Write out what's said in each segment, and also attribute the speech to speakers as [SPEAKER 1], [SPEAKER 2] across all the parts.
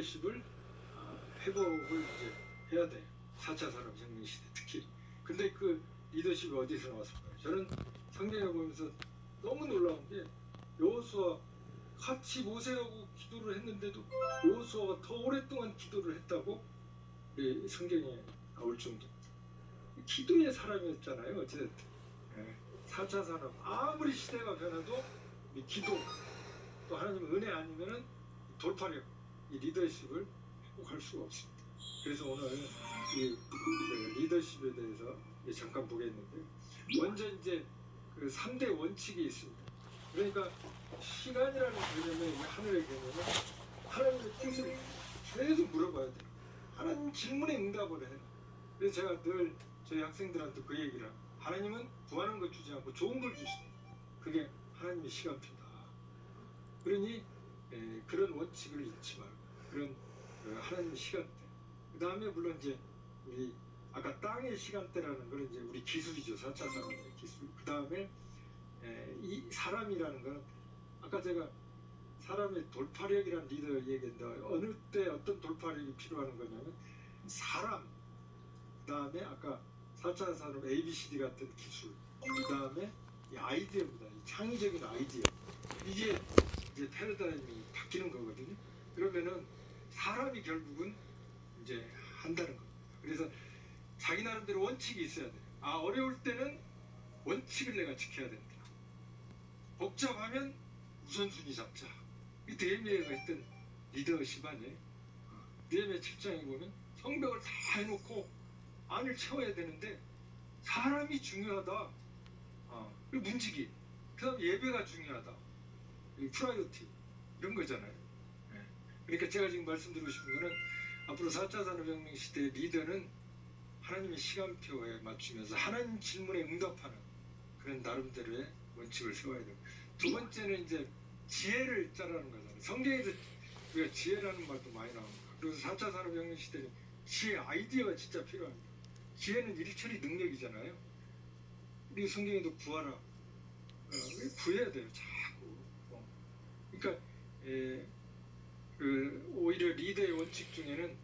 [SPEAKER 1] 리더십을 회복을 이제 해야 돼요. 4차 산업혁명 시대 특히. 근데 그 리더십이 어디서 나왔을까요? 저는 성경을 보면서 너무 놀라운 게 여호수아 같이 모세하고 기도를 했는데도 여호수아가 더 오랫동안 기도를 했다고 성경에 나올 정도. 기도의 사람이었잖아요. 어쨌든 4차 산업 아무리 시대가 변해도 이 기도 또 하나님의 은혜 아니면은 돌파력 이 리더십을 회복할 수가 없습니다. 그래서 오늘 이 리더십에 대해서 잠깐 보겠는데 먼저 이제 그 3대 원칙이 있습니다. 그러니까 시간이라는 개념의 하늘의 개념은 하나님의 뜻을 계속 물어봐야 돼요. 하나님 질문에 응답을 해요. 그래서 제가 늘 저희 학생들한테 그 얘기를 합니다. 하나님은 구하는 걸 주지 않고 좋은 걸 주신다. 그게 하나님의 시간표다. 그러니 그런 원칙을 잊지 말고 그런 하나님의 시간대. 그 다음에 물론 이제 우리 아까 땅의 시간대라는 건 이제 우리 기술이죠. 4차 산업의 기술. 그 다음에 이 사람이라는 건 아까 제가 사람의 돌파력이라는 리더 얘기했는데 어느 때 어떤 돌파력이 필요한 거냐면 사람, 그 다음에 아까 4차 산업 ABCD 같은 기술, 그 다음에 이 아이디어입니다. 이 창의적인 아이디어. 이게 이제 패러다임이 바뀌는 거거든요. 그러면은 사람이 결국은 이제 한다는 겁니다. 그래서 자기 나름대로 원칙이 있어야 돼요. 어려울 때는 원칙을 내가 지켜야 된다. 복잡하면 우선순위 잡자. 이 느헤미야가 했던 리더십 아니에요. 느헤미야 7장에 보면 성벽을 다 해놓고 안을 채워야 되는데 사람이 중요하다. 그리고 문지기. 그 다음 예배가 중요하다. 프라이어티 이런 거잖아요. 그러니까 제가 지금 말씀드리고 싶은 거는 앞으로 4차 산업혁명 시대의 리더는 하나님의 시간표에 맞추면서 하나님 질문에 응답하는 그런 나름대로의 원칙을 세워야 돼요. 두 번째는 이제 지혜를 짜라는 거잖아요. 성경에서 우리가 지혜라는 말도 많이 나옵니다. 그리고 4차 산업혁명 시대는 지혜, 아이디어가 진짜 필요합니다. 지혜는 일처리 능력이잖아요. 우리 성경에도 구하라. 구해야 돼요. 자꾸. 그러니까 오히려 리더의 원칙 중에는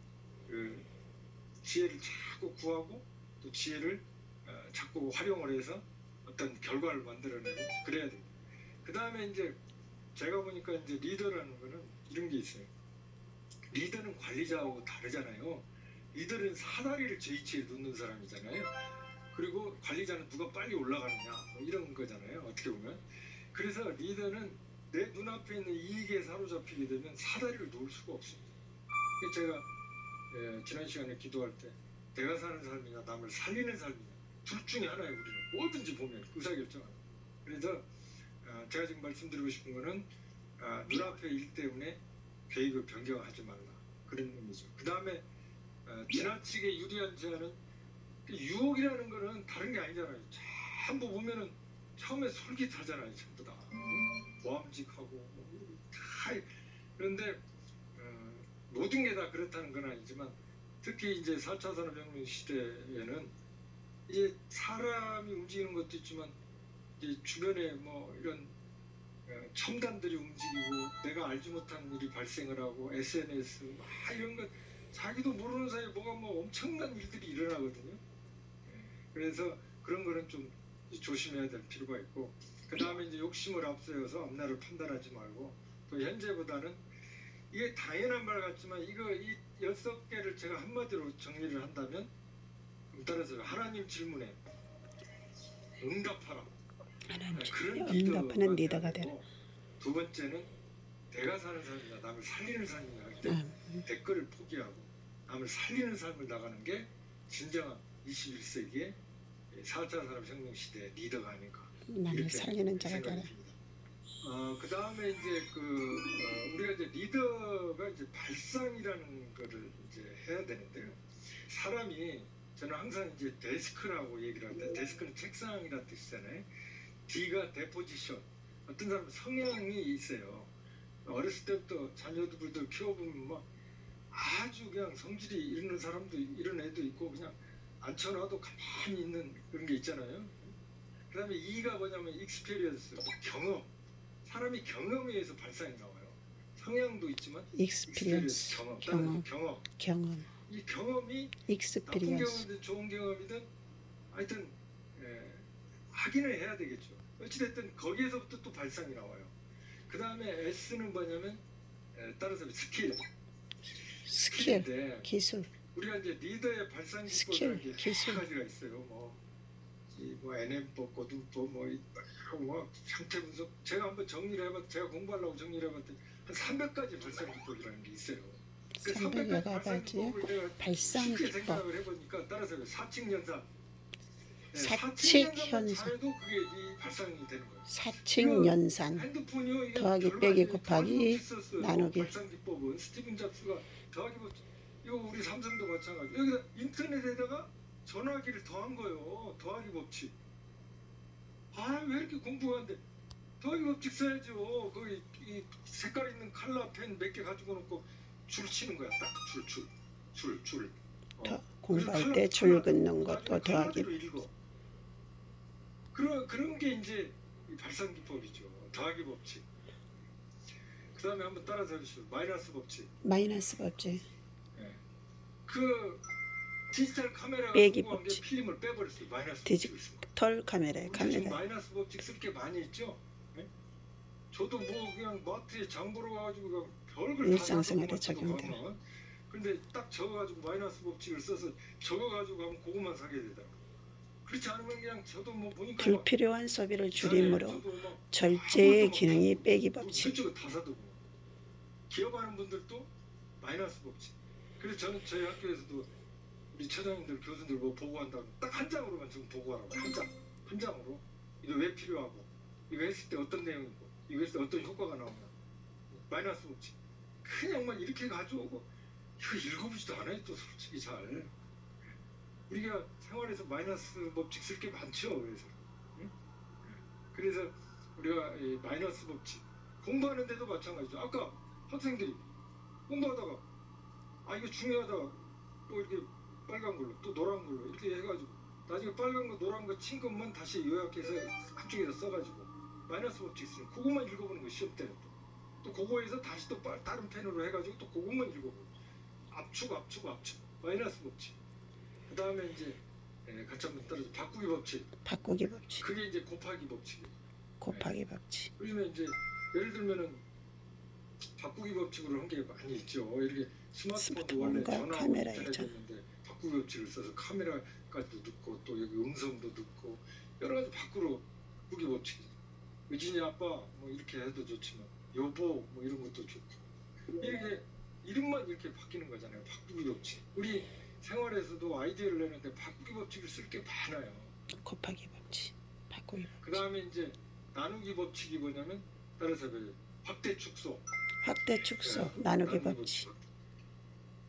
[SPEAKER 1] 지혜를 자꾸 구하고 또 지혜를 자꾸 활용을 해서 어떤 결과를 만들어내고 그래야 돼요. 그 다음에 이제 제가 보니까 이제 리더라는 거는 이런 게 있어요. 리더는 관리자하고 다르잖아요. 리더는 사다리를 제 위치에 놓는 사람이잖아요. 그리고 관리자는 누가 빨리 올라가느냐 뭐 이런 거잖아요. 어떻게 보면. 그래서 리더는 내 눈앞에 있는 이익에 사로잡히게 되면 사다리를 놓을 수가 없습니다. 제가 지난 시간에 기도할 때 내가 사는 삶이냐 남을 살리는 삶이냐 둘 중에 하나예요. 우리는 뭐든지 보면 의사결정하는. 그래서 제가 지금 말씀드리고 싶은 거는 눈앞의 일 때문에 계획을 변경하지 말라 그런 의미죠. 그 다음에 지나치게 유리한 제안은 유혹이라는 거는 다른 게 아니잖아요. 전부 보면은 처음에 솔깃하잖아요. 전부 다 모함직하고 다. 그런데 모든 게 다 그렇다는 건 아니지만 특히 이제 4차 산업혁명 시대에는 이제 사람이 움직이는 것도 있지만 이제 주변에 뭐 이런 첨단들이 움직이고 내가 알지 못한 일이 발생을 하고 SNS 이런 것 자기도 모르는 사이에 뭐가 뭐 엄청난 일들이 일어나거든요. 그래서 그런 거는 좀 조심해야 될 필요가 있고 그 다음에 이제 욕심을 앞세워서 앞날을 판단하지 말고 또 현재보다는 이게 당연한 말 같지만 이거 이 6개를 제가 한마디로 정리를 한다면 따라서 하나님 질문에 응답하라.
[SPEAKER 2] 하나님
[SPEAKER 1] 그런
[SPEAKER 2] 응답하는 리더가 되는.
[SPEAKER 1] 두 번째는 내가 사는 삶이냐 남을 살리는 삶이냐 할 때 댓글을 포기하고 남을 살리는 삶을 나가는 게 진정한 21세기의 4차 산업혁명 시대의 리더가 아닐까
[SPEAKER 2] 남을 살리는 자가 되는.
[SPEAKER 1] 그 다음에 이제 우리가 이제 리더가 이제 발상이라는 거를 이제 해야 되는데요. 사람이 저는 항상 이제 데스크라고 얘기를 하는데 데스크는 책상이라는 뜻이잖아요. D가 데포지션. 어떤 사람은 성향이 있어요. 어렸을 때부터 자녀들을 키워보면 막 아주 그냥 성질이 이러는 사람도 이런 애도 있고 그냥 앉혀놔도 가만히 있는 그런 게 있잖아요. 그 다음에 E가 뭐냐면 experience, 경험. 사람이 경험에 의해서 발상이 나와요. 성향도 있지만
[SPEAKER 2] 익스피리언스,
[SPEAKER 1] 경험,
[SPEAKER 2] 경험,
[SPEAKER 1] 경험.
[SPEAKER 2] 경험,
[SPEAKER 1] 이 경험이 나쁜
[SPEAKER 2] 익스피리언스.
[SPEAKER 1] 경험이든 좋은 경험이든 하여튼 확인을 해야 되겠죠. 어찌됐든 거기에서부터 또 발상이 나와요. 그 다음에 S는 뭐냐면 따라서 스킬.
[SPEAKER 2] 스킬,
[SPEAKER 1] 스킬인데
[SPEAKER 2] 기술,
[SPEAKER 1] 우리가 이제 리더의 발상
[SPEAKER 2] 스킬,
[SPEAKER 1] 기법이라는 게
[SPEAKER 2] 기술.
[SPEAKER 1] 몇 가지가 있어요. 뭐 NM법, 거두법, 뭐 상태 분석. 제가 한번 정리를 해봤, 제가 공부하려고 정리를 해봤더니 한 300가지 발상 기법이라는 게 있어요. 그
[SPEAKER 2] 300여 가지 발상
[SPEAKER 1] 쉽게
[SPEAKER 2] 기법.
[SPEAKER 1] 생각을 해보니까 따라서 사칙연산.
[SPEAKER 2] 사칙현상.
[SPEAKER 1] 잘해도 그게 이 발상이 되는 거예요.
[SPEAKER 2] 사칙연산
[SPEAKER 1] 핸드폰이요. 이게
[SPEAKER 2] 더하기
[SPEAKER 1] 별거
[SPEAKER 2] 빼기
[SPEAKER 1] 아니에요.
[SPEAKER 2] 곱하기
[SPEAKER 1] 더하기 썼어요.
[SPEAKER 2] 나누기.
[SPEAKER 1] 발상 기법은 스티븐 잡스가 더하기 법칙. 이거 우리 삼성도 마찬가지. 여기다 인터넷에다가 전화기를 더한 거예요. 더하기 법칙. 아 왜 이렇게 공부가 안 돼? 더하기 법칙 써야죠. 거기 이 색깔 있는 칼라 펜 몇 개 가지고 놓고 줄 치는 거야. 딱 줄.
[SPEAKER 2] 공부할 때 줄 긋는 것도 더하기.
[SPEAKER 1] 읽어. 그런 게 이제 이 발상 기법이죠. 더하기 법칙. 그 다음에 한번 따라서 해주시죠. 마이너스 법칙.
[SPEAKER 2] 마이너스 법칙.
[SPEAKER 1] 그 디지털 카메라가
[SPEAKER 2] 빼기
[SPEAKER 1] 성공한 게
[SPEAKER 2] 법칙.
[SPEAKER 1] 필름을 빼버렸어요. 마이너스
[SPEAKER 2] 디지-
[SPEAKER 1] 법칙을 쓰고.
[SPEAKER 2] 털 카메라에
[SPEAKER 1] 우리 지금
[SPEAKER 2] 카메라.
[SPEAKER 1] 마이너스 법칙 쓸 게 많이 있죠. 네? 저도 뭐 그냥 마트에 장 보러 가가지고 그냥 별걸 다
[SPEAKER 2] 일상생활에
[SPEAKER 1] 사서
[SPEAKER 2] 적용되는.
[SPEAKER 1] 가면. 근데 딱 적어가지고 마이너스 법칙을 써서 적어가지고 하면 그것만 사게 되더라고. 그렇지 않으면 그냥 저도 뭐 보니까
[SPEAKER 2] 불필요한 소비를 줄이므로
[SPEAKER 1] 저도 뭐
[SPEAKER 2] 절제의 기능이 빼기
[SPEAKER 1] 뭐
[SPEAKER 2] 법칙.
[SPEAKER 1] 이것저것 다 사두고 기업하는 분들도 마이너스 법칙. 그래서 저는 저희 학교에서도 우리 처장님들 교수들 뭐 보고한다고 딱 한 장으로만 좀 보고하라고. 한 장으로 이거 왜 필요하고 이거 했을 때 어떤 내용이고 이거 했을 때 어떤 효과가 나오냐. 마이너스 법칙 그냥만 이렇게 가져오고 이거 읽어보지도 않아요. 또 솔직히 잘 우리가 생활에서 마이너스 법칙 쓸 게 많죠. 그래서 우리가 이 마이너스 법칙 공부하는데도 마찬가지죠. 아까 학생들이 공부하다가 아 이거 중요하다 또 이렇게 빨간 걸로 또 노란 걸로 이렇게 해가지고 나중에 빨간 거 노란 거 친 것만 다시 요약해서 한쪽에다 써가지고 마이너스 법칙 쓰는 그것만 읽어보는 거 시험 때는 또 그거에서 다시 또 다른 펜으로 해가지고 또 그것만 읽어보고 압축 마이너스 법칙. 그 다음에 이제 같이 한번 따라서 바꾸기 법칙.
[SPEAKER 2] 바꾸기 법칙.
[SPEAKER 1] 그게 이제 곱하기 법칙이에요.
[SPEAKER 2] 곱하기 법칙.
[SPEAKER 1] 요즘에 이제 예를 들면은 바꾸기 법칙으로 한 게 많이 있죠. 이렇게 스마트폰도 원래
[SPEAKER 2] 스마트폰과
[SPEAKER 1] 전화하고
[SPEAKER 2] 카메라에
[SPEAKER 1] 인터넷이었는데 바꾸기 법칙을 써서 카메라까지도 넣고 또 여기 음성도 넣고 여러 가지 바꾸기 법칙이죠. 의진이 아빠 뭐 이렇게 해도 좋지만 여보 뭐 이런 것도 좋고 이렇게 이름만 이렇게 바뀌는 거잖아요. 바꾸기 법칙. 우리 생활에서도 아이디어를 내는데 바꾸기 법칙을 쓸 게 많아요.
[SPEAKER 2] 곱하기 법칙. 바꾸기
[SPEAKER 1] 그
[SPEAKER 2] 법칙.
[SPEAKER 1] 다음에 이제 나누기 법칙이 뭐냐면 따라서 확대 축소.
[SPEAKER 2] 확대 축소. 나누기 법칙.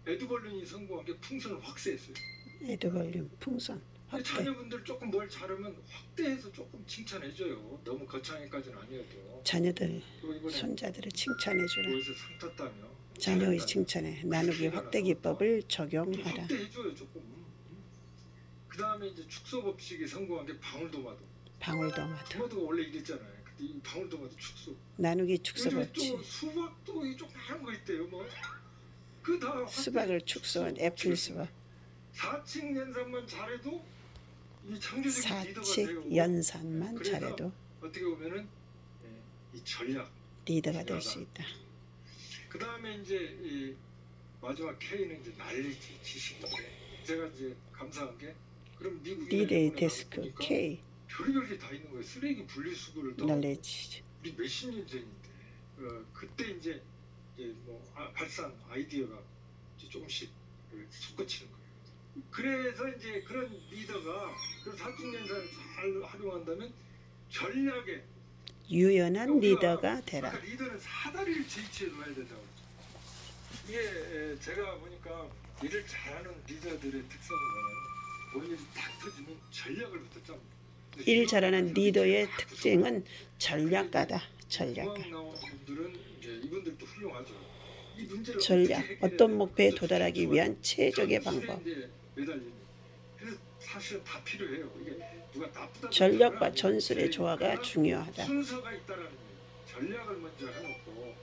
[SPEAKER 1] 에드벌린이 성공한 게 풍선을 확대했어요.
[SPEAKER 2] 에드벌륨 풍선.
[SPEAKER 1] 근데
[SPEAKER 2] 확대.
[SPEAKER 1] 자녀분들 조금 뭘 잘하면 확대해서 조금 칭찬해줘요. 너무 거창하게까지는 아니어도.
[SPEAKER 2] 자녀들,
[SPEAKER 1] 그리고 이번에
[SPEAKER 2] 손자들을 칭찬해주라.
[SPEAKER 1] 뭐에서 상 탔다며.
[SPEAKER 2] 자녀의 칭찬에 나누기 확대 기법을 적용하라.
[SPEAKER 1] 확대해줘요 조금. 그 다음에 이제 축소 법칙이 성공한 게 방울토마토.
[SPEAKER 2] 방울토마토.
[SPEAKER 1] 토마토가 원래 이랬잖아요. 근데 이 방울토마토 축소.
[SPEAKER 2] 나누기 축소
[SPEAKER 1] 요즘에
[SPEAKER 2] 법칙.
[SPEAKER 1] 또 수박도 이 조그마한 거 있대요. 뭐. 그다
[SPEAKER 2] 수박을 축소한 애플 수박.
[SPEAKER 1] 사칙 연산만 잘해도 이 창조적인 리더가 돼요.
[SPEAKER 2] 사칙 연산만
[SPEAKER 1] 그래서
[SPEAKER 2] 잘해도
[SPEAKER 1] 어떻게 보면은 이 전략.
[SPEAKER 2] 리더가 될 수 있다.
[SPEAKER 1] 그 다음에 이제 이 마지막 K는 이제 난리지 지식인데 제가 이제 감사한 게 그럼 미국에
[SPEAKER 2] 리더의 데스크 K.
[SPEAKER 1] 별의별 게 다 있는 거예요. 쓰레기 분리수거를 또
[SPEAKER 2] knowledge.
[SPEAKER 1] 우리 몇십 년 전인데 그때 이제 뭐 발상 아이디어가 이제 조금씩 솟구치는 거예요. 그래서 이제 그런 리더가 그런 사직연산을 잘 활용한다면 전략에
[SPEAKER 2] 유연한 리더가 되라.
[SPEAKER 1] 아까 리더는 사다리를 제치에 놔야 된다고 그랬죠. 이게 제가 보니까 일을 잘하는 리더들의 특성이 뭐냐면 뭔 일이 딱 터지면 전략을부터 짭니다.
[SPEAKER 2] 일 잘하는 리더의 특징은 전략가다. 전략가.
[SPEAKER 1] 중앙 나온 분들은 이제 이분들도 훌륭하죠. 이 문제를
[SPEAKER 2] 전략.
[SPEAKER 1] 어떻게 해결해야
[SPEAKER 2] 어떤 목표에
[SPEAKER 1] 되나?
[SPEAKER 2] 도달하기 위한 최적의
[SPEAKER 1] 전술에
[SPEAKER 2] 방법.
[SPEAKER 1] 이제 매달리는. 그래서 사실은 다 필요해요. 이게 누가 나쁘다.
[SPEAKER 2] 전략과 전술의 조화가 중요하다.
[SPEAKER 1] 순서가 있다라는 거예요. 전략을 먼저 해놓고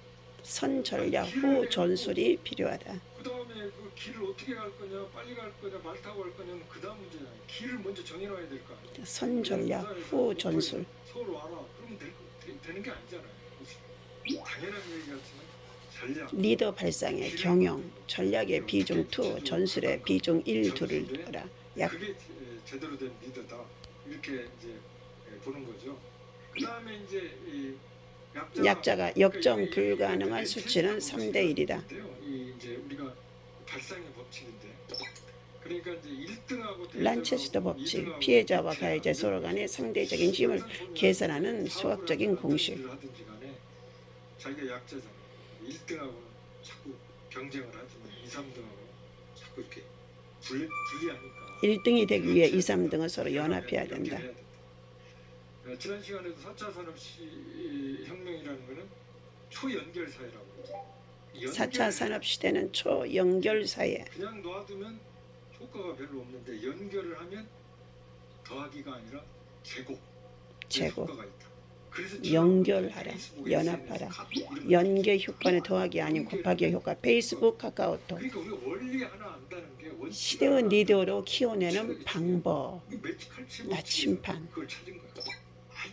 [SPEAKER 2] 선 전략 후 전술이 필요하다.
[SPEAKER 1] 그 다음에 그 길을 어떻게 갈 거냐, 빨리 갈 거냐, 말 타고 갈 거냐는 그 다음 문제잖아요. 길을 먼저 정해놔야 될 거 아니에요.
[SPEAKER 2] 선 전략 후 전술.
[SPEAKER 1] 서울 와라. 그러면 되는 게 아니잖아요. 당연한 얘기 같지만 전략.
[SPEAKER 2] 리더 발상의 경영, 전략의 비중 2, 전술의 비중 1, 2를 하라.
[SPEAKER 1] 그게 제대로 된 리더다. 이렇게 이제 보는 거죠. 그 다음에 이제 이
[SPEAKER 2] 약자가 역정 불가능한 수치는 3대 1이다.
[SPEAKER 1] 이 이제 우리가 발상의 법칙인데, 그러니까 이제 1등하고
[SPEAKER 2] 란체스터 법칙, 피해자와 가해자 서로 간의 상대적인 힘을 계산하는 수학적인 공식.
[SPEAKER 1] 하든지 간에 자기가 약자잖아요. 1등하고 자꾸 경쟁을 하지만 2, 3등하고 자꾸 이렇게 불리하니까
[SPEAKER 2] 1등이 되기 위해 2, 3등은 서로 연합해야 된다.
[SPEAKER 1] 지난 시간에도 4차 산업혁명이라는 거는 초연결 사회라고 그러죠.
[SPEAKER 2] 4차 산업시대는 초연결 사회.
[SPEAKER 1] 그냥 놔두면 효과가 별로 없는데 연결을 하면 더하기가 아니라 제곱 효과가 있다. 그래서
[SPEAKER 2] 연결하라, 연합하라. 연계 효과는 더하기 아닌 곱하기 효과. 페이스북, 카카오톡.
[SPEAKER 1] 그러니까 우리가 원리 하나 안다는 게
[SPEAKER 2] 시대의 리더로 키워내는 방법.
[SPEAKER 1] 매직할치
[SPEAKER 2] 나침판.
[SPEAKER 1] 그걸 찾은 거야.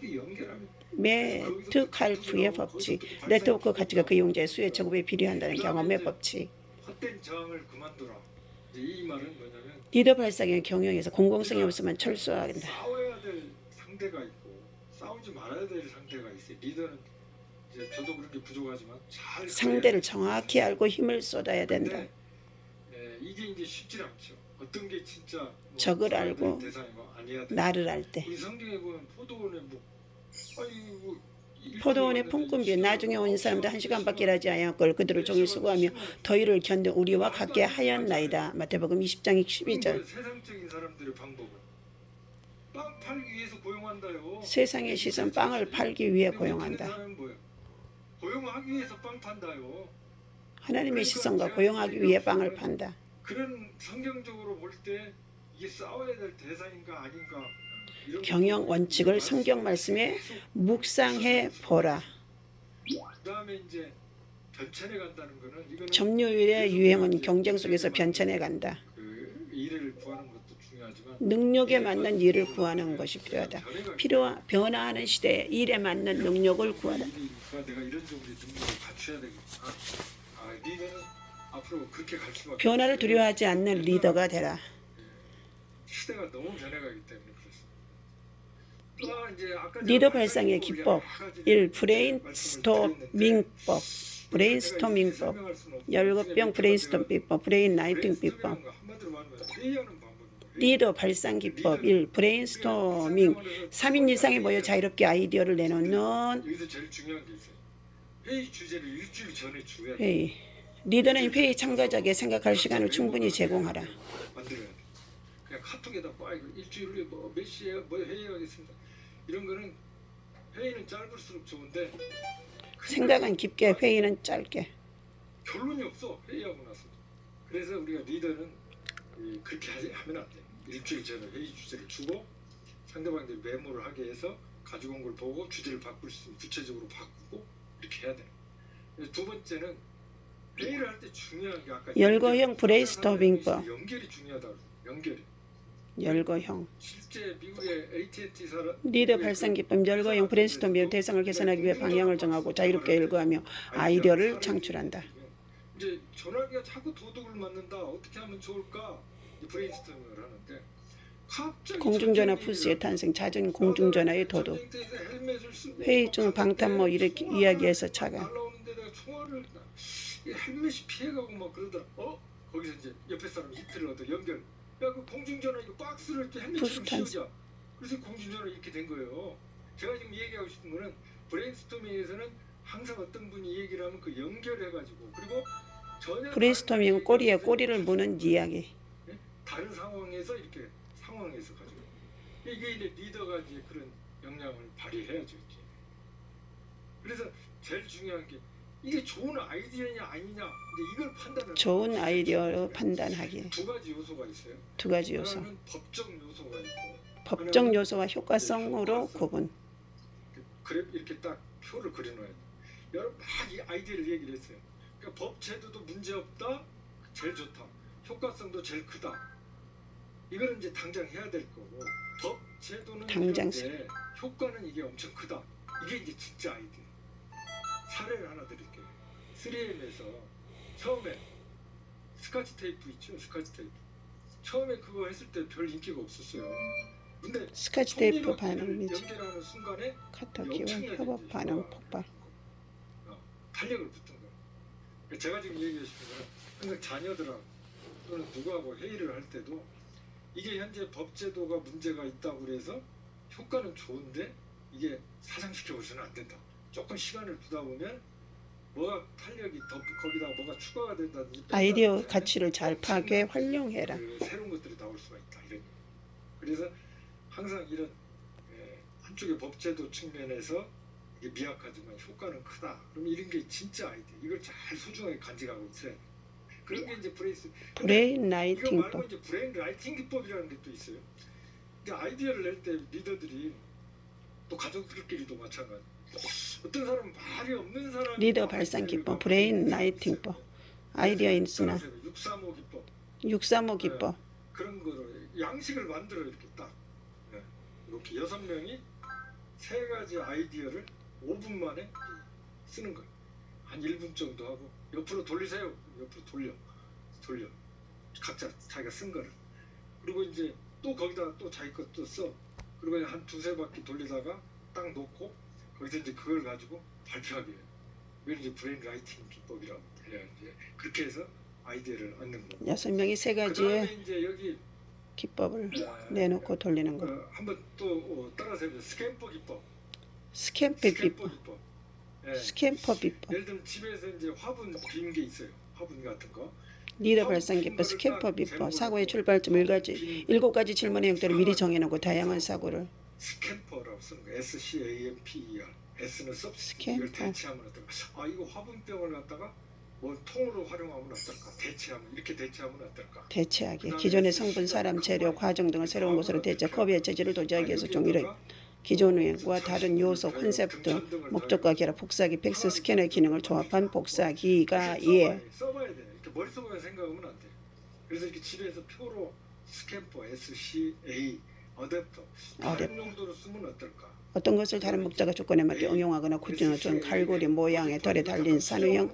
[SPEAKER 1] 이게 연결하면
[SPEAKER 2] 메트칼프의 법칙. 네트워크 가치가 그 용자의 수요 제곱에 비례한다는 경험의 법칙.
[SPEAKER 1] 헛된 저항을 그만둬라. 이제 이 말은 뭐냐면
[SPEAKER 2] 리더 발상의 경영에서 공공성이 없으면 철수해야 한다.
[SPEAKER 1] 싸워야 될 상대가 있고 싸우지 말아야 될 상대가 있어요. 리더는 이제 저도 그렇게 부족하지만 잘
[SPEAKER 2] 상대를 정확히 알고 힘을 쏟아야 된다.
[SPEAKER 1] 이게 이제 쉽지 않죠. 어떤 게 진짜 뭐
[SPEAKER 2] 적을 알고
[SPEAKER 1] 대상이고 아니야 돼.
[SPEAKER 2] 나를 알 때.
[SPEAKER 1] 우리 성경에 보면 포도원에
[SPEAKER 2] 포도원의 폰꾼비 나중에 온 사람들 1시간밖에 일하지 아니하걸 그들을 종일 수고하며 더위를 견뎌 우리와 같게 하였나이다. 마태복음 20장 12절.
[SPEAKER 1] 세상적인 사람들의 방법은 빵 팔기 위해서 고용한다요.
[SPEAKER 2] 세상의 시선 빵을 팔기 위해 고용한다.
[SPEAKER 1] 고용하기 위해서 빵 판다요.
[SPEAKER 2] 하나님의 시선과 고용하기 위해 빵을 판다.
[SPEAKER 1] 그런 성경적으로 볼 때 이게 싸워야 될 대상인가 아닌가
[SPEAKER 2] 경영 원칙을 성경 말씀에 묵상해 보라.
[SPEAKER 1] 그다음에 이제 변천해 간다는 거는 이거는
[SPEAKER 2] 점유율의 유행은 경쟁 속에서 변천해 간다.
[SPEAKER 1] 그 일을 구하는 것도 중요하지만
[SPEAKER 2] 능력에 맞는 일을 구하는 것이 필요하다. 변화하는 시대에 일에 맞는 능력을 구하라.
[SPEAKER 1] 내가 이런 정도의 능력을 갖춰야 되겠구나. 리더는 앞으로 그렇게 갈 수밖에
[SPEAKER 2] 변화를 두려워하지 않는 리더가 되라.
[SPEAKER 1] 시대가 너무 변해가기 때문에 그렇습니다.
[SPEAKER 2] 리더 발상의 기법 1. 브레인스토밍법. 브레인스토밍법 17병 브레인스토밍법. 브레인 라이팅 비법. 리더 발상 기법 1. 브레인스토밍 3인 이상이 모여 자유롭게 아이디어를 내놓는
[SPEAKER 1] 여기서 제일 중요한 게 있어요. 회의 주제를 일주일 전에 줘야 돼.
[SPEAKER 2] 회의. 리더는 회의 참가자에게 생각할 시간을 충분히 제공하라.
[SPEAKER 1] 만들어야 돼. 그냥 카톡에다 일주일 후에 몇 시에 회의하겠습니다. 이런 거는 회의는 짧을수록 좋은데
[SPEAKER 2] 생각은 깊게 회의는 짧게.
[SPEAKER 1] 결론이 없어 회의하고 나서. 그래서 우리가 리더는 그렇게 하면 안 돼. 일주일 전에 회의 주제를 주고 상대방들이 메모를 하게 해서 가지고 온 걸 보고 주제를 바꿀 수 있으면 구체적으로 바꾸고 이렇게 해야 돼. 두 번째는 회의를 할 때 중요한 게 아까
[SPEAKER 2] 열거형 브레인스토밍법.
[SPEAKER 1] 연결이 중요하다. 연결이.
[SPEAKER 2] 열거형.
[SPEAKER 1] 실제 미국의 AT&T
[SPEAKER 2] 리더 발상 기법 열거형 브레인스토밍 대상을 개선하기 위해 방향을 정하고 자유롭게 열거하며 아이디어를 창출한다.
[SPEAKER 1] 이제 전화기가 자꾸 도둑을 맞는다. 어떻게 하면 좋을까? 브레인스토밍을 하는데 갑자기
[SPEAKER 2] 공중전화 푸스의 탄생, 잦은 공중전화의 도둑. 회의 중 방탄모 이렇게 이야기해서 차가.
[SPEAKER 1] 날라오는데 내가 총알을 헬멧이 피해가고 막 그러더라. 거기서 이제 옆에 사람 히트를 얻어 연결. 야, 그 공중전화 이거 박스를 이렇게 헬멧처럼 씌우자. 그래서 공중전화 이렇게 된 거예요. 제가 지금 얘기하고 싶은 거는 브레인스토밍에서는 항상 어떤 분이 얘기를 하면 그 연결해가지고 그리고 전혀
[SPEAKER 2] 브레인스토밍은 꼬리에 꼬리를 무는 이야기.
[SPEAKER 1] 다른 상황에서 이렇게 상황에서 가지고 이게 이제 리더가 이제 그런 역량을 발휘해야죠. 이제. 그래서 제일 중요한 게 이게 좋은 아이디어냐 아니냐 이걸 판단을
[SPEAKER 2] 좋은 아이디어로 판단하기.
[SPEAKER 1] 두 가지 요소가 있어요.
[SPEAKER 2] 두 가지 요소.
[SPEAKER 1] 하나는 법적 요소가 있고
[SPEAKER 2] 법적 요소와 효과성으로 구분.
[SPEAKER 1] 그래 이렇게 딱 표를 그려놔야 돼. 여러 막이 아이디어를 얘기를 했어요. 그러니까 법 제도도 문제 없다, 제일 좋다, 효과성도 제일 크다. 이거는 이제 당장 해야 될 거고, 법 제도는
[SPEAKER 2] 당장
[SPEAKER 1] 이런데 효과는 이게 엄청 크다. 이게 이제 진짜 아이디어. 사례를 하나 드릴게요. 3M에서 처음에 스카치 테이프 있죠, 스카치 테이프. 처음에 그거 했을 때 별 인기가 없었어요. 근데
[SPEAKER 2] 스카치 테이프
[SPEAKER 1] 톱니바퀴를
[SPEAKER 2] 반응 미지
[SPEAKER 1] 연결하는 순간에
[SPEAKER 2] 카터기와
[SPEAKER 1] 엄청나게
[SPEAKER 2] 협업
[SPEAKER 1] 이제
[SPEAKER 2] 반응
[SPEAKER 1] 효과가
[SPEAKER 2] 폭발.
[SPEAKER 1] 탄력을 붙은 거예요. 그러니까 제가 지금 얘기해 싶은 거는 항상 자녀들하고 또는 누구하고 회의를 할 때도 이게 현재 법 제도가 문제가 있다고 그래서 효과는 좋은데 이게 사장시켜 보서는 안 된다. 조금 시간을 두다 보면 뭐가 탄력이 더 거기다가 뭐가 추가가 된다든지
[SPEAKER 2] 아이디어
[SPEAKER 1] 뺀다든지
[SPEAKER 2] 가치를 잘 파괴 활용해라.
[SPEAKER 1] 그 새로운 것들이 나올 수가 있다. 이런. 그래서 항상 이런 한쪽의 법제도 측면에서 이게 미약하지만 효과는 크다. 그럼 이런 게 진짜 아이디어. 이걸 잘 소중하게 간직하고 있어야 돼. 그런 게 이제
[SPEAKER 2] 브레인
[SPEAKER 1] 이거 말고
[SPEAKER 2] 라이팅법.
[SPEAKER 1] 이제 브레인 라이팅 기법이라는 게 또 있어요. 근데 아이디어를 낼 때 리더들이 또 가족들끼리도 마찬가지. 어떤 사람은 말이 없는 사람이
[SPEAKER 2] 리더 발산 기법, 브레인 라이팅법, 아이디어 인스나
[SPEAKER 1] 635 기법
[SPEAKER 2] 635 기법.
[SPEAKER 1] 그런 거로 양식을 만들어 이렇게 딱 이렇게 6명이 3가지 아이디어를 5분 만에 쓰는 거예요. 한 1분 정도 하고 옆으로 돌리세요. 옆으로 돌려 각자 자기가 쓴 거를. 그리고 이제 또 거기다 또 자기 것도 써. 그리고 한 2-3바퀴 돌리다가 딱 놓고 거기서 이제 그걸 가지고 발표하게 해요. 이걸 이제 브레인 라이팅 기법이라고 해요. 이제 그렇게 해서 아이디어를 얻는 거.
[SPEAKER 2] 6명이 3가지의
[SPEAKER 1] 그다음에 이제 여기
[SPEAKER 2] 기법을 내놓고 돌리는 거.
[SPEAKER 1] 한번 또 따라서 해보세요. 스캠퍼 기법.
[SPEAKER 2] 스캠퍼 비법.
[SPEAKER 1] 기법.
[SPEAKER 2] 스캠퍼 비법.
[SPEAKER 1] 예를 들면 집에서 이제 화분 빈 게 있어요. 화분 같은 거.
[SPEAKER 2] 리더 발산 기법, 스캠퍼 비법. 사고의 출발점 7가지 질문의 형태를 미리 정해놓고 다양한 사고를.
[SPEAKER 1] 스캠퍼라고 쓰는 거. SCAMPER. S는 서브스티트.
[SPEAKER 2] 스캠퍼.
[SPEAKER 1] 이걸 대체하면 어떨까? 아 이거 화분병을 갖다가 뭐 통으로 활용하면 어떨까? 대체하면 이렇게 대체하면 어떨까?
[SPEAKER 2] 대체하기. 기존의 성분, 사람, 재료, 과정 등을 새로운 것으로 대체, 컵의 체질을 도저하기 위해서 종이를 기존 유행과 다른 요소, 콘셉트, 목적과 결합, 복사기, 팩스, 스캐너의 기능을 조합한 복사기가
[SPEAKER 1] 써봐야 돼. 이렇게 머릿속에 생각하면 안 돼. 그래서 이렇게 집에서 표로 스캠퍼, SCA, 어댑터 다른 용도로 쓰면 어떨까?
[SPEAKER 2] 어떤 것을 다른 목적과 조건에 맞게 응용하거나 구조는 갈고리 모양의 덜에 달린 산후형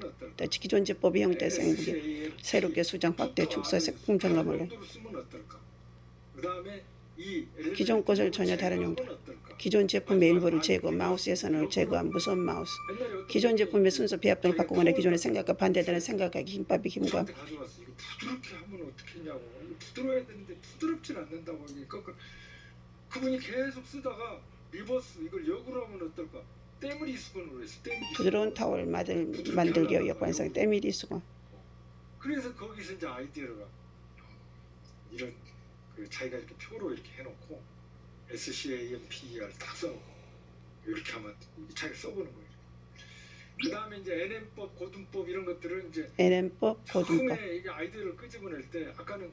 [SPEAKER 2] 기존 제법의 형태 생국이 새롭게 수정, 확대, 축소, 색풍 점검을 기존 것을 전혀 다른 용도 기존 제품의 일부를 제거, 마우스 예산을 제거한 무선 마우스 기존 제품의 순서 비합등을 바꾸거나 기존의 생각과 반대되는 생각과 김밥의 힘과
[SPEAKER 1] 부드럽게 하면 어떻게 했냐고. 부드러워야 되는데 부드럽진 않는다고. 그분이 계속 쓰다가 리버스 이걸 역으로 하면 어떨까? 때밀이 수건으로 했어.
[SPEAKER 2] 부드러운 타월 만들기 역관상 때밀이 수건.
[SPEAKER 1] 그래서 거기서 이제 아이디어가 이런 그 자기가 이렇게 표로 이렇게 해놓고 SCAMPER 딱 써놓고 이렇게 하면 자기가 써보는 거예요. 그 다음에 이제 NM법, 고등법 이런 것들은 이제
[SPEAKER 2] NM법, 고등법.
[SPEAKER 1] 처음에 이게 아이디어를 끄집어낼 때 아까는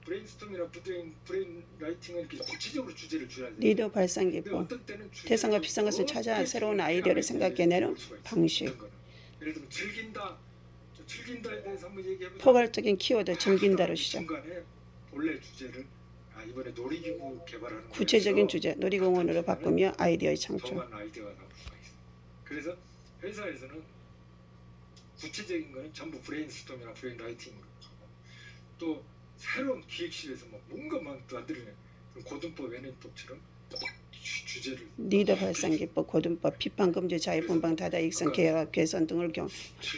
[SPEAKER 1] 브레인스토밍이나 브레인 라이팅은 이렇게 구체적으로 주제를 줘야 돼.
[SPEAKER 2] 리더 발산 기법. 대상과 비슷한 것을 찾아 새로운 아이디어를 생각해내는 방식.
[SPEAKER 1] 예를 들면 즐긴다에 대해서 한번 얘기해보자.
[SPEAKER 2] 포괄적인 키워드 즐긴다로 시작.
[SPEAKER 1] 중간에 본래 주제를 이번에 놀이기구 개발하는
[SPEAKER 2] 구체적인 주제 놀이공원으로 바꾸며 아이디어의 창출.
[SPEAKER 1] 정한 아이디어가 나올 수가 있어. 그래서 회사에서는 구체적인 거는 전부 브레인스토밍이나 브레인 라이팅으로 하고 또 새로운 기획실에서 뭐 뭔가 만들어내 고등법, NM법처럼 주제를
[SPEAKER 2] 리더 발산 기법, 고등법, 비판 금지, 자유 분방, 다다 익선, 계약 개선 등을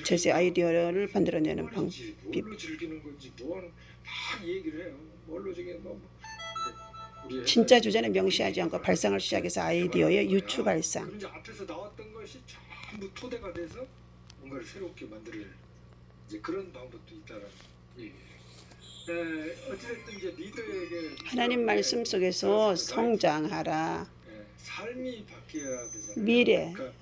[SPEAKER 2] 제세 아이디어를 만들어내는 방법.
[SPEAKER 1] 뭘로 즐기는 건지 뭐하는 다 얘기를 해요. 뭘로 즐기는
[SPEAKER 2] 진짜 주제는 명시하지 않고 발상을 시작해서 아이디어의 유추 발상.
[SPEAKER 1] 그런데 앞에서 나왔던 것이 전부 토대가 돼서 뭔가를 새롭게 만들 이제 그런 방법도 있다라는 얘기예요. 어찌됐든 이제 리더에게
[SPEAKER 2] 하나님 말씀 속에서 성장하라.
[SPEAKER 1] 삶이 바뀌어야 되잖아요.
[SPEAKER 2] 미래,
[SPEAKER 1] 그러니까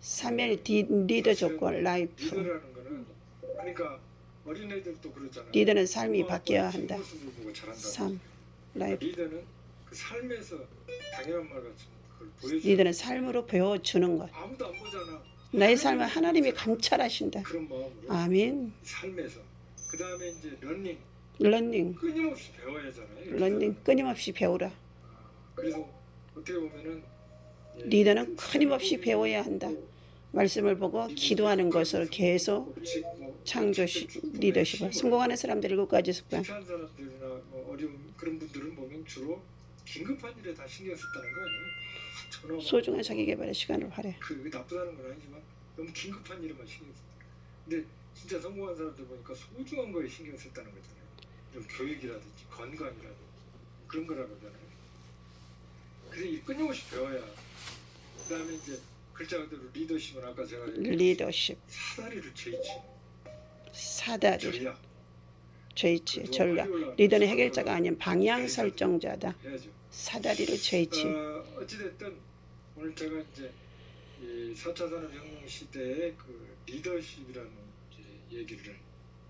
[SPEAKER 2] 3일 리더 조건, 라이프.
[SPEAKER 1] 리더라는 거는 그러니까 어린애들도 그렇잖아요.
[SPEAKER 2] 리더는 삶이 바뀌어야 한다.
[SPEAKER 1] 모습을 보고 자란다.
[SPEAKER 2] 3. 라이프.
[SPEAKER 1] 리더는 그 삶에서 당연한 말 같지만 그걸 보여주는
[SPEAKER 2] 리더는 삶으로 보여주는 것.
[SPEAKER 1] 아무도 안 보잖아.
[SPEAKER 2] 나의 삶을 하나님이 감찰하신다.
[SPEAKER 1] 그런 마음으로
[SPEAKER 2] 아멘.
[SPEAKER 1] 삶에서 그 다음에 이제
[SPEAKER 2] 러닝
[SPEAKER 1] 끊임없이 배워야 하잖아요.
[SPEAKER 2] 러닝 끊임없이 배우라.
[SPEAKER 1] 그래서 어떻게 보면은
[SPEAKER 2] 리더는 끊임없이 배워야 한다. 말씀을 보고 기도하는 것을 계속 창조 리더십을 성공하는 사람들의 7가지 습관.
[SPEAKER 1] 실패한 사람들이나 어려운 그런 분들은 보면 주로 긴급한 일에 다 신경 썼다는 거 아니에요? 전화
[SPEAKER 2] 소중한 자기 개발의 시간을 활용해.
[SPEAKER 1] 그게 나쁘다는 건 아니지만 너무 긴급한 일에만 신경 썼다. 근데 진짜 성공한 사람들 보니까 소중한 거에 신경 썼다는 거잖아요. 좀 교육이라든지 건강이라든지 그런 거라고 하잖아요. 그래서 이 끊임없이 배워야. 그다음에 이제 글자 그대로 리더십은 아까 제가
[SPEAKER 2] 리더십
[SPEAKER 1] 사다리를 죄지
[SPEAKER 2] 사다리
[SPEAKER 1] 전략
[SPEAKER 2] 죄지 전략. 리더는 해결자가 아닌 방향 설정자다.
[SPEAKER 1] 해야죠.
[SPEAKER 2] 사다리를 죄지.
[SPEAKER 1] 어찌됐든 오늘 제가 이제 이 4차 산업혁명 시대의 그 리더십이라는 이제 얘기를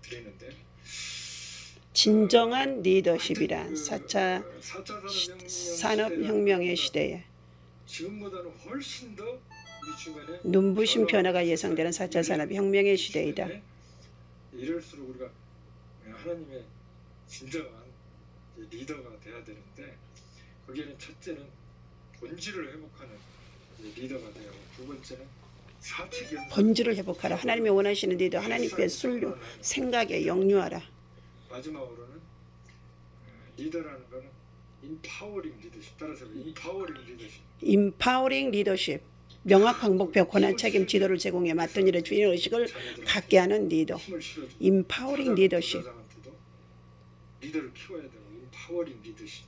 [SPEAKER 1] 드리는데
[SPEAKER 2] 진정한 리더십이란
[SPEAKER 1] 그
[SPEAKER 2] 4차
[SPEAKER 1] 4차
[SPEAKER 2] 산업혁명의 시대에
[SPEAKER 1] 지금보다는 훨씬 더 우리 주변에
[SPEAKER 2] 눈부신 변화가 예상되는 4차 산업혁명의 시대이다.
[SPEAKER 1] 이럴수록 우리가 하나님의 진정한 리더가 돼야 되는데 거기에는 첫째는 본질을 회복하는 리더가 되고 두 번째는 사칙 연습
[SPEAKER 2] 본질을 회복하라. 하나님이 원하시는 리더 하나님께 순류 생각에 역류하라.
[SPEAKER 1] 마지막으로는 리더라는 거는 인파워링 리더십 따라서 인파워링 리더십
[SPEAKER 2] 임파워링 리더십. 명확한 목표, 권한, 책임, 지도를 제공해 맡은 일에 주인 의식을 갖게 하는 리더.
[SPEAKER 1] 힘을 실어주고
[SPEAKER 2] 임파워링 리더십.
[SPEAKER 1] 부사장한테도 리더를 키워야 되고 인파워링 리더십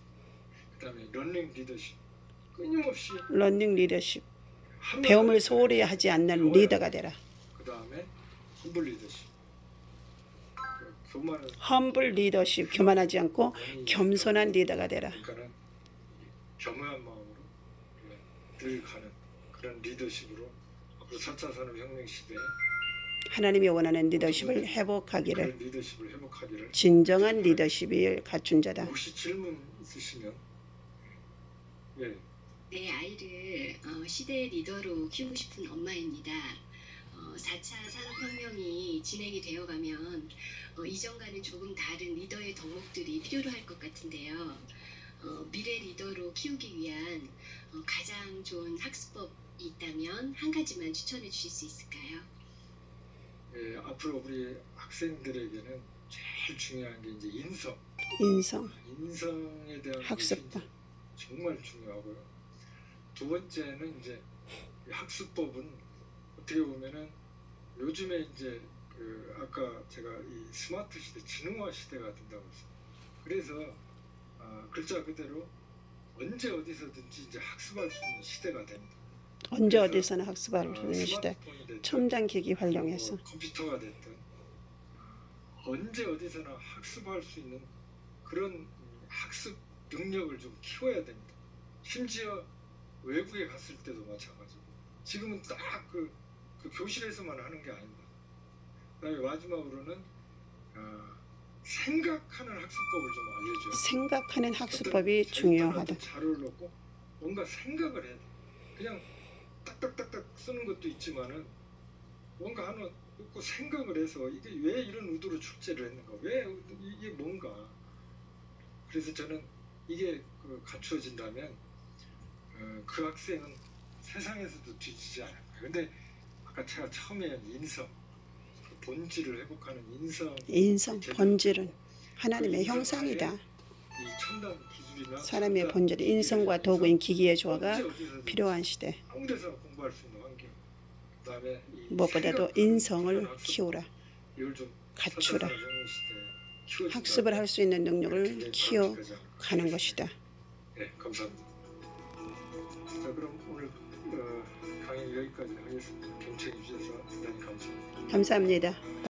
[SPEAKER 1] 그다음에 런닝 리더십 끊임없이
[SPEAKER 2] 러닝 리더십.
[SPEAKER 1] 한
[SPEAKER 2] 배움을
[SPEAKER 1] 가지
[SPEAKER 2] 소홀히 하지 않는 리더가 되라.
[SPEAKER 1] 그다음에 험블 리더십 교만은
[SPEAKER 2] 험블 리더십. 교만하지 않고 겸손한 리더가 되라.
[SPEAKER 1] 그러니까는 겸허한 마음으로 늘 가는 그런 리더십으로 앞으로 4차 산업혁명 시대에
[SPEAKER 2] 하나님이 원하는 리더십을 회복하기를.
[SPEAKER 1] 그런 리더십을 회복하기를.
[SPEAKER 2] 진정한 리더십을 갖춘 자다.
[SPEAKER 1] 혹시 질문 있으시면 예.
[SPEAKER 3] 내 아이를 시대의 리더로 키우고 싶은 엄마입니다. 4차 산업혁명이 진행이 되어가면 이전과는 조금 다른 리더의 덕목들이 필요로 할 것 같은데요. 미래 리더로 키우기 위한 가장 좋은 학습법이 있다면 한 가지만 추천해 주실 수 있을까요?
[SPEAKER 1] 예, 앞으로 우리 학생들에게는 제일 중요한 게 이제 인성에 대한
[SPEAKER 2] 학습법.
[SPEAKER 1] 것이 이제 정말 중요하고요. 두 번째는 이제 이 학습법은 어떻게 보면은 요즘에 이제 그 아까 제가 이 스마트 시대, 지능화 시대가 된다고 했어요. 그래서 글자 그대로 언제 어디서든지 이제 학습할 수 있는 시대가 됩니다.
[SPEAKER 2] 언제 어디서나 학습할 수 있는 시대.
[SPEAKER 1] 스마트폰이 됐든
[SPEAKER 2] 첨단 기기 활용해서
[SPEAKER 1] 컴퓨터가 됐든 언제 어디서나 학습할 수 있는 그런 학습 능력을 좀 키워야 됩니다. 심지어 외국에 갔을 때도 마찬가지고 지금은 딱 그 교실에서만 하는 게 아닙니다. 그다음에 마지막으로는 생각하는 학습법을 좀 알려줘요.
[SPEAKER 2] 생각하는 학습법이 중요하다.
[SPEAKER 1] 자료를 넣고 뭔가 생각을 해야 돼. 그냥 딱딱딱딱 쓰는 것도 있지만은 뭔가 하나 넣고 생각을 해서 이게 왜 이런 의도로 출제를 했는가, 왜 이게 뭔가. 그래서 저는 이게 갖추어진다면 그 학생은 세상에서도 뒤지지 않을 거예요. 근데 아까 제가 처음에 인성, 그 본질을 회복하는
[SPEAKER 2] 인성, 본질은 하나님의 형상이다.
[SPEAKER 1] 이 첨단 기술이나
[SPEAKER 2] 사람의 본질이 인성과 도구인 기기의 조화가 필요한 시대.
[SPEAKER 1] 아무 데서나 공부할 수 있는 환경. 그다음에
[SPEAKER 2] 무엇보다도 인성을 키우라.
[SPEAKER 1] 이걸 좀
[SPEAKER 2] 갖추라.
[SPEAKER 1] 4차 산업혁명 시대에 키워준다면
[SPEAKER 2] 학습을 할 수 있는 능력을
[SPEAKER 1] 굉장히
[SPEAKER 2] 키워가는
[SPEAKER 1] 바람직하지
[SPEAKER 2] 것이다.
[SPEAKER 1] 네, 감사합니다. 자, 그럼 오늘 강의 여기까지 하겠습니다. 경청해 주셔서 대단히 감사합니다.
[SPEAKER 2] 감사합니다.